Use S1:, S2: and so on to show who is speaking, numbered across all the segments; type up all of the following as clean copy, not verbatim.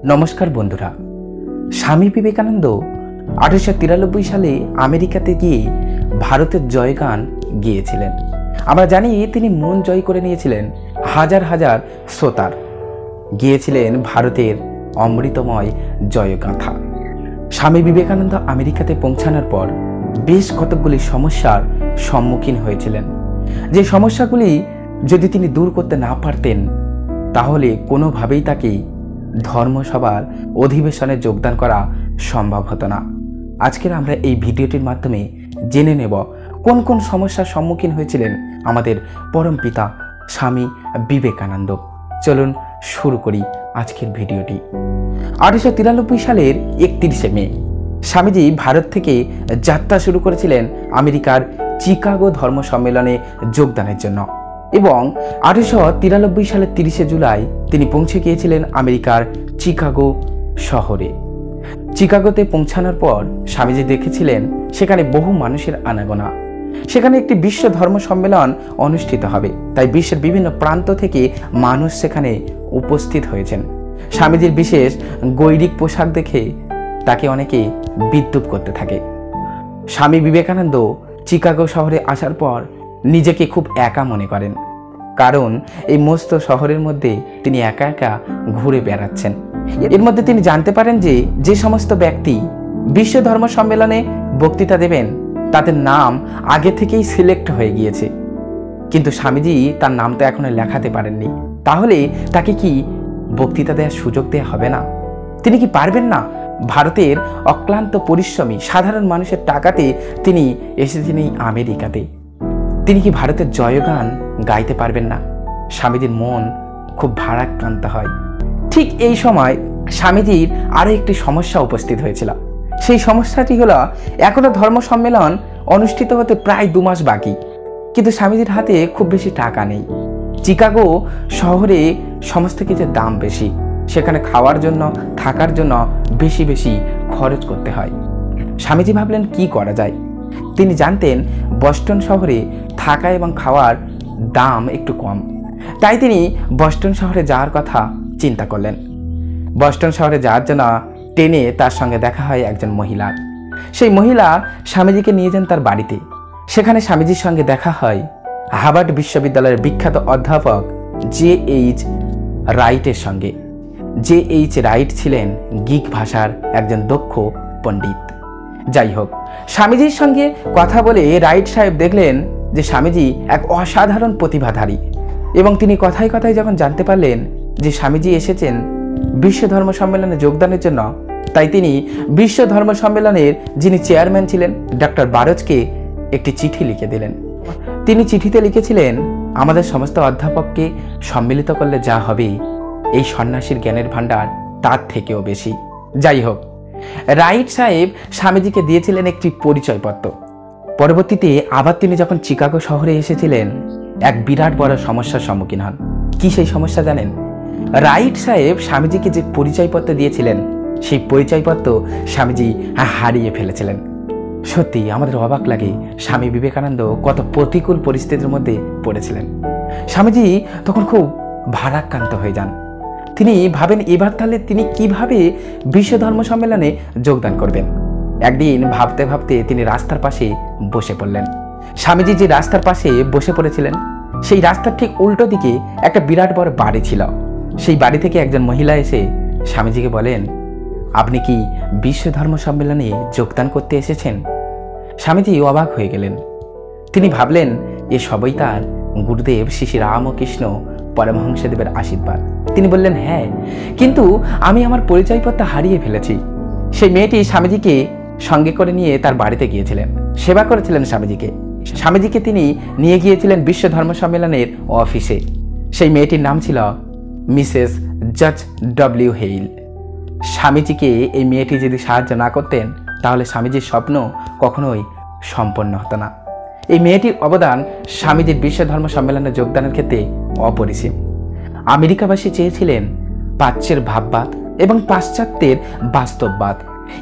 S1: নমস্কার বন্ধুরা। স্বামী বিবেকানন্দ 1893 সালে আমেরিকাতে গিয়ে ভারতের জয়গান গিয়েছিলেন। আমরা জানি তিনি মন জয় করে নিয়েছিলেন হাজার হাজার শ্রোতার। গিয়েছিলেন ভারতের অমৃতময় জয়গাথা। স্বামী বিবেকানন্দ আমেরিকাতে পৌঁছানোর পর বেশ কতকগুলি সমস্যার সম্মুখীন হয়েছিলেন, যে সমস্যাগুলি যদি তিনি দূর করতে না পারতেন তাহলে কোনোভাবেই তাকে ধর্মসভার অধিবেশনে যোগদান করা সম্ভব হতো না। আজকের আমরা এই ভিডিওটির মাধ্যমে জেনে নেব কোন কোন সমস্যার সম্মুখীন হয়েছিলেন আমাদের পরম পিতা স্বামী বিবেকানন্দ। চলুন শুরু করি আজকের ভিডিওটি। 1893 সালের 31শে মে স্বামীজি ভারত থেকে যাত্রা শুরু করেছিলেন আমেরিকার চিকাগো ধর্ম সম্মেলনে যোগদানের জন্য, এবং 1893 সালের 30শে জুলাই তিনি পৌঁছে গিয়েছিলেন আমেরিকার চিকাগো শহরে। চিকাগোতে পৌঁছানোর পর স্বামীজি দেখেছিলেন সেখানে বহু মানুষের আনাগোনা। সেখানে একটি বিশ্ব ধর্ম সম্মেলন অনুষ্ঠিত হবে, তাই বিশ্বের বিভিন্ন প্রান্ত থেকে মানুষ সেখানে উপস্থিত হয়েছেন। স্বামীজির বিশেষ গৈরিক পোশাক দেখে তাকে অনেকে বিদ্রূপ করতে থাকে। স্বামী বিবেকানন্দ চিকাগো শহরে আসার পর নিজেকে খুব একা মনে করেন, কারণ এই মস্ত শহরের মধ্যে তিনি একা একা ঘুরে বেড়াচ্ছেন। এর মধ্যে তিনি জানতে পারেন যে সমস্ত ব্যক্তি বিশ্ব ধর্ম সম্মেলনে বক্তৃতা দেবেন তাদের নাম আগে থেকেই সিলেক্ট হয়ে গিয়েছে, কিন্তু স্বামীজি তার নামটা এখনো লেখাতে পারেননি। তাহলে তাকে কি বক্তৃতা দেওয়ার সুযোগ দেওয়া হবে না? তিনি কি পারবেন না? ভারতের অক্লান্ত পরিশ্রমী সাধারণ মানুষের টাকাতে তিনি এসেছেন এই আমেরিকাতে। তিনি কি ভারতের জয়গান গাইতে পারবেন না? স্বামীজির মন খুব ভারাক্রান্ত হয়। ঠিক এই সময় স্বামীজির আরও একটি সমস্যা উপস্থিত হয়েছিল। সেই সমস্যাটি হলো, এখনো ধর্ম সম্মেলন অনুষ্ঠিত হতে প্রায় 2 মাস বাকি, কিন্তু স্বামীজির হাতে খুব বেশি টাকা নেই। চিকাগো শহরে সমস্ত কিছুর দাম বেশি, সেখানে খাওয়ার জন্য থাকার জন্য বেশি বেশি খরচ করতে হয়। স্বামীজি ভাবলেন কি করা যায়। তিনি জানতেন বস্টন শহরে থাকা এবং খাওয়ার দাম একটু কম, তাই তিনি বস্টন শহরে যাওয়ার কথা চিন্তা করলেন। বস্টন শহরে যাওয়ার জন্য ট্রেনে তার সঙ্গে দেখা হয় একজন মহিলার। সেই মহিলা স্বামীজিকে নিয়ে যান তার বাড়িতে। সেখানে স্বামীজির সঙ্গে দেখা হয় হার্ভার্ড বিশ্ববিদ্যালয়ের বিখ্যাত অধ্যাপক J.H. রাইটের সঙ্গে। J.H. রাইট ছিলেন গ্রিক ভাষার একজন দক্ষ পণ্ডিত। যাই হোক, স্বামীজির সঙ্গে কথা বলে রাইট সাহেব দেখলেন যে স্বামীজি এক অসাধারণ প্রতিভাধারী, এবং তিনি কথায় কথায় যখন জানতে পারলেন যে স্বামীজি এসেছেন বিশ্ব ধর্ম সম্মেলনে যোগদানের জন্য, তাই তিনি বিশ্ব ধর্ম সম্মেলনের যিনি চেয়ারম্যান ছিলেন ডক্টর বারোজকে একটি চিঠি লিখে দিলেন। তিনি চিঠিতে লিখেছিলেন, আমাদের সমস্ত অধ্যাপককে সম্মিলিত করলে যা হবে এই সন্ন্যাসীর জ্ঞানের ভাণ্ডার তার থেকেও বেশি। যাই হোক, রাইট সাহেব স্বামীজিকে দিয়েছিলেন একটি পরিচয়পত্র। পরবর্তীতে আবার তিনি যখন চিকাগো শহরে এসেছিলেন এক বিরাট বড় সমস্যার সম্মুখীন হন। কি সেই সমস্যা জানেন? রাইট সাহেব স্বামীজিকে যে পরিচয়পত্র দিয়েছিলেন সেই পরিচয়পত্র স্বামীজি হারিয়ে ফেলেছিলেন। সত্যি আমাদের অবাক লাগে স্বামী বিবেকানন্দ কত প্রতিকূল পরিস্থিতির মধ্যে পড়েছিলেন। স্বামীজি তখন খুব ভারাক্রান্ত হয়ে যান। তিনি ভাবেন এবার তাহলে তিনি কিভাবে বিশ্ব ধর্ম সম্মেলনে যোগদান করবেন। একদিন ভাবতে ভাবতে তিনি রাস্তার পাশে বসে পড়লেন। স্বামীজি যে রাস্তার পাশে বসে পড়েছিলেন সেই রাস্তার ঠিক উল্টো দিকে একটা বিরাট বড় বাড়ি ছিল। সেই বাড়ি থেকে একজন মহিলা এসে স্বামীজিকে বলেন, আপনি কি বিশ্ব ধর্ম সম্মেলনে যোগদান করতে এসেছেন? স্বামীজি অবাক হয়ে গেলেন। তিনি ভাবলেন এ সবই তার গুরুদেব শ্রী শ্রী রামকৃষ্ণ পরমহংসদেবের আশীর্বাদ। তিনি বললেন, হ্যাঁ, কিন্তু আমি আমার পরিচয়পত্র হারিয়ে ফেলেছি। সেই মেয়েটি স্বামীজিকে সঙ্গে করে নিয়ে তার বাড়িতে গিয়েছিলেন, সেবা করেছিলেন স্বামীজিকে। স্বামীজিকে তিনি নিয়ে গিয়েছিলেন বিশ্ব ধর্ম সম্মেলনের অফিসে। সেই মেয়েটির নাম ছিল মিসেস জজ ডব্লিউ হেইল। স্বামীজিকে এই মেয়েটি যদি সাহায্য না করতেন তাহলে স্বামীজির স্বপ্ন কখনোই সম্পন্ন হতো না। এই মেয়েটির অবদান স্বামীজির বিশ্ব ধর্ম সম্মেলনে যোগদানের ক্ষেত্রে অপরিসীম। আমেরিকাবাসী চেয়েছিলেন প্রাচ্যের ভাববাদ এবং পাশ্চাত্যের বাস্তববাদ,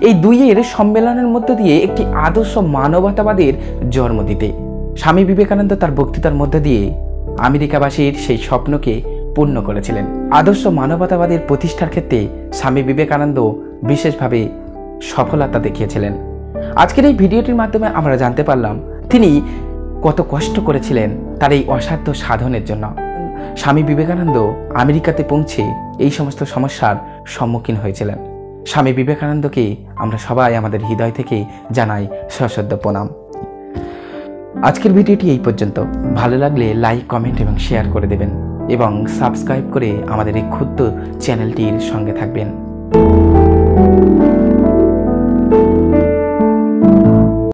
S1: এই দুইয়ের সম্মেলনের মধ্য দিয়ে একটি আদর্শ মানবতাবাদের জন্ম দিতে। স্বামী বিবেকানন্দ তার বক্তৃতার মধ্য দিয়ে আমেরিকাবাসীর সেই স্বপ্নকে পূর্ণ করেছিলেন। আদর্শ মানবতাবাদের প্রতিষ্ঠার ক্ষেত্রে স্বামী বিবেকানন্দ বিশেষভাবে সফলতা দেখিয়েছিলেন। আজকের এই ভিডিওটির মাধ্যমে আমরা জানতে পারলাম তিনি কত কষ্ট করেছিলেন তার এই অসাধ্য সাধনের জন্য। স্বামী বিবেকানন্দ আমেরিকাতে পৌঁছে এই সমস্ত সমস্যার সম্মুখীন হয়েছিলেন। স্বামী বিবেকানন্দকে আমরা সবাই আমাদের হৃদয় থেকে জানাই সশ্রদ্ধ প্রণাম। আজকের ভিডিওটি এই পর্যন্ত। ভালো লাগলে লাইক, কমেন্ট এবং শেয়ার করে দেবেন এবং সাবস্ক্রাইব করে আমাদের এই ক্ষুদ্র চ্যানেলটির সঙ্গে থাকবেন।